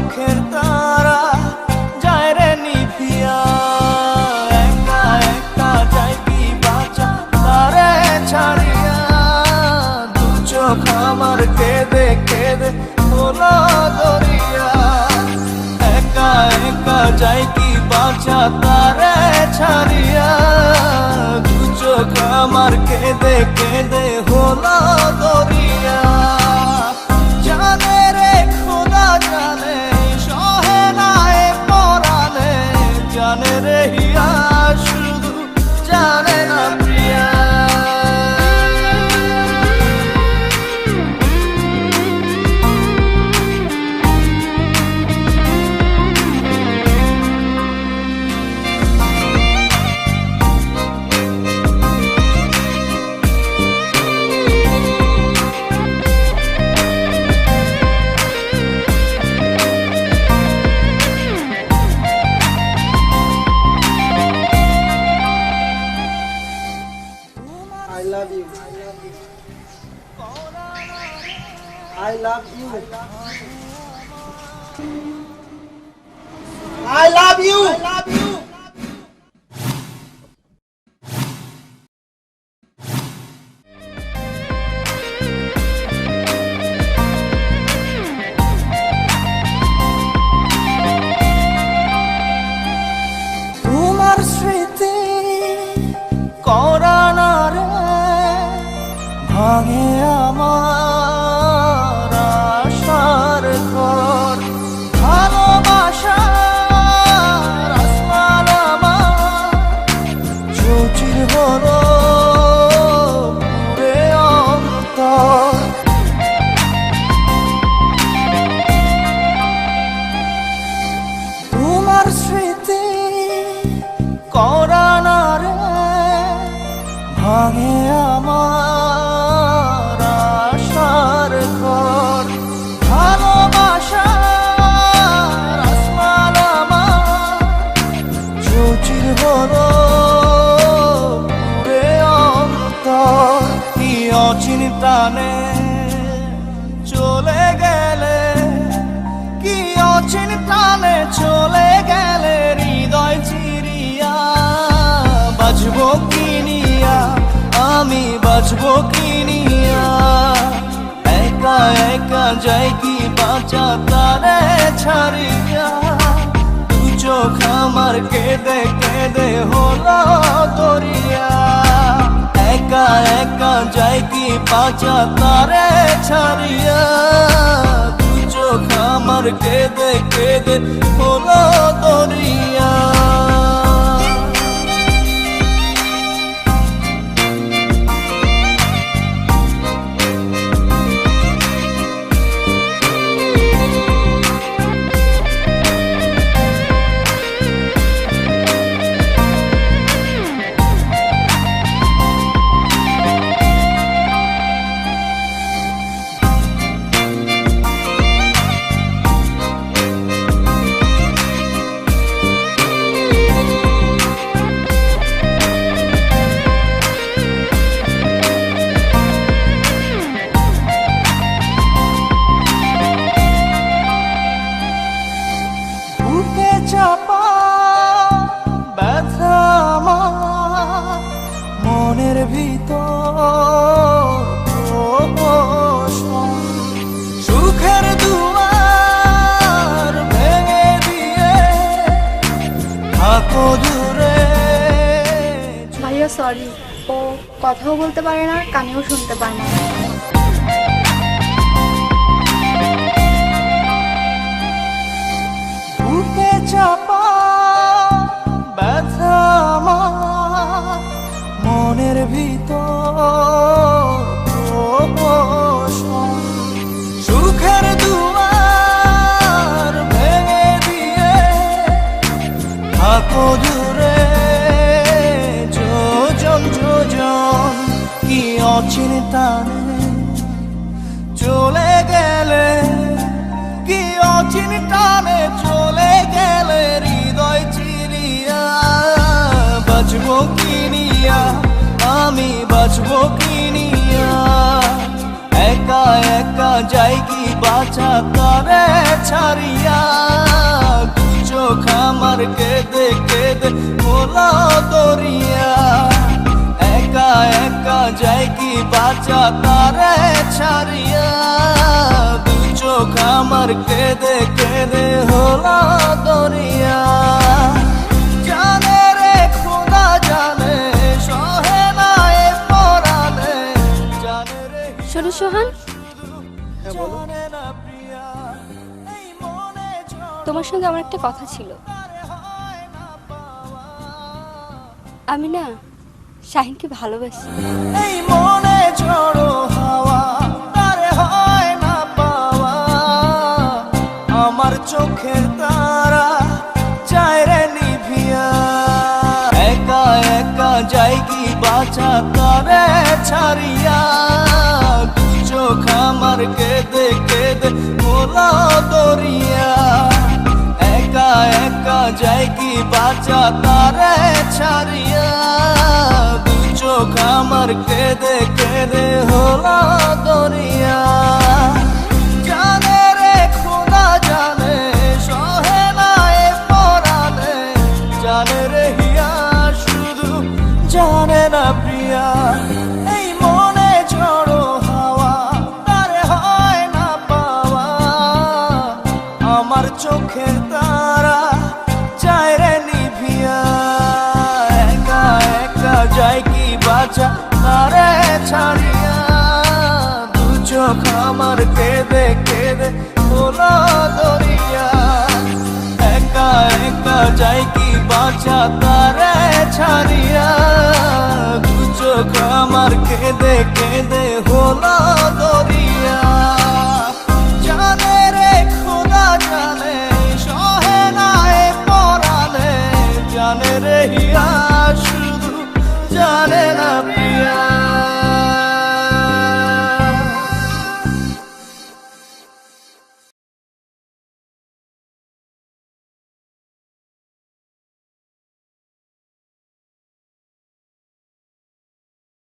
চোখের তারা যায় রে নিভিয়া, একা একা যাই কি বাঁচা তারে ছাড়িয়া। দু চোখ আমার কেঁদে কেঁদে হলো দরিয়া, একা একা যাই কি বাঁচা তারে ছাড়িয়া। দু চোখ আমার কেঁদে কেঁদে হলো দরিয়া। জানে রে খোদা জানে, সহে না এ পরাণে, জানে রে হিয়া শুধু জানে না প্রিয়া। I love you. I love you. I love you. I love you. তোমার স্মৃতি করা না রে ভাঙে আমার আশার ঘর। ভালোবাসার আসমান আমার চৌচির হলো পুরে অন্তর। তোমার স্মৃতি করা না রে ভাঙে আমার আশার ঘর। ভালোবাসার আসমান আমার চৌচির হলো পুরে অন্তর। কি অচিন্তানে চলে গেলে, কি অচিন্তানে চলে গেলে হৃদয় চিরিয়া। বাজবো কি নিয়া, আমি বাজবো কি নিয়া, একা একা যাই কি বাঁচা তারে ছাড়িয়া। দু চোখ আমার কেঁদে কেঁদে হলো দরিয়া, একা একা যাই কি বাঁচা তারে ছাড়িয়া। দু চোখ আমার কেঁদে কেঁদে হলো দরিয়া। বুকে চাপা ব্যথা আমার মনের ভিতর প্রহসন। সুখের দুয়ার ভেঙে দিয়ে থাকো দূরে। ভাইয়া সরি, ও কথাও বলতে পারে না, কানেও শুনতে পায় না। বুকে চাপা ব্যথা আমার মনের ভিতর প্রহসন। সুখের দুয়ার ভেঙে দিয়ে থাকো দূরে যোজন যোজন। কি অচিন্তানে চলে গেলে, কি অচিন্তানে চলে গেলে হৃদয় চিরিয়া। বাজবো কি নিয়া, আমি বাজবো কি নিয়া, একা একা যাই কি বাঁচা তারে ছাড়িয়া, দু চোখ আমার কেঁদে কেঁদে মোলা দরিয়া। একা একা যাই কি বাঁচা তারে ছাড়িয়া, দু চোখ আমার কেঁদে কেঁদে হোলা দরিয়া। জানে রে খোদা জানে, সহে না এ পরানে, জানে রে শোনো সোহান, হ্যাঁ বলো। জানে না প্রিয়া, এই মনে ঝড় তোমার সঙ্গে আমার একটা কথা ছিল। হয় না পাওয়া। আমি না শাহিনকে ভালোবাসি। এই মনে ঝড়ো হাওয়া তারে হয় না পাওয়া, আমার চোখের তারা চায় রে নিভিয়া। একা একা যাই কি বাঁচা তারে ছাড়িয়া, দু চোখ আমার কেঁদে কেঁদে মোলা দরিয়া। একা একা যাই কি বাঁচা তারে ছাড়িয়া, দু চোখ আমার কেঁদে কেঁদে হোলা দরিয়া। জানে রে খোদা জানে, সহে না এ পরানে, জানে রে হিয়া শুধু জানে না প্রিয়া। এই মনে ঝড়ো হাওয়া তারে হয় না পাওয়া, আমার চোখের তারা চায় রে নিভিয়া। একা একা যাই কি বাঁচা তারে ছাড়িয়া, দু চোখ আমার কেঁদে কেঁদে হোলা দরিয়া। একা একা যাই কি বাঁচা তারে ছাড়িয়া, দু চোখ আমার কেঁদে কেঁদে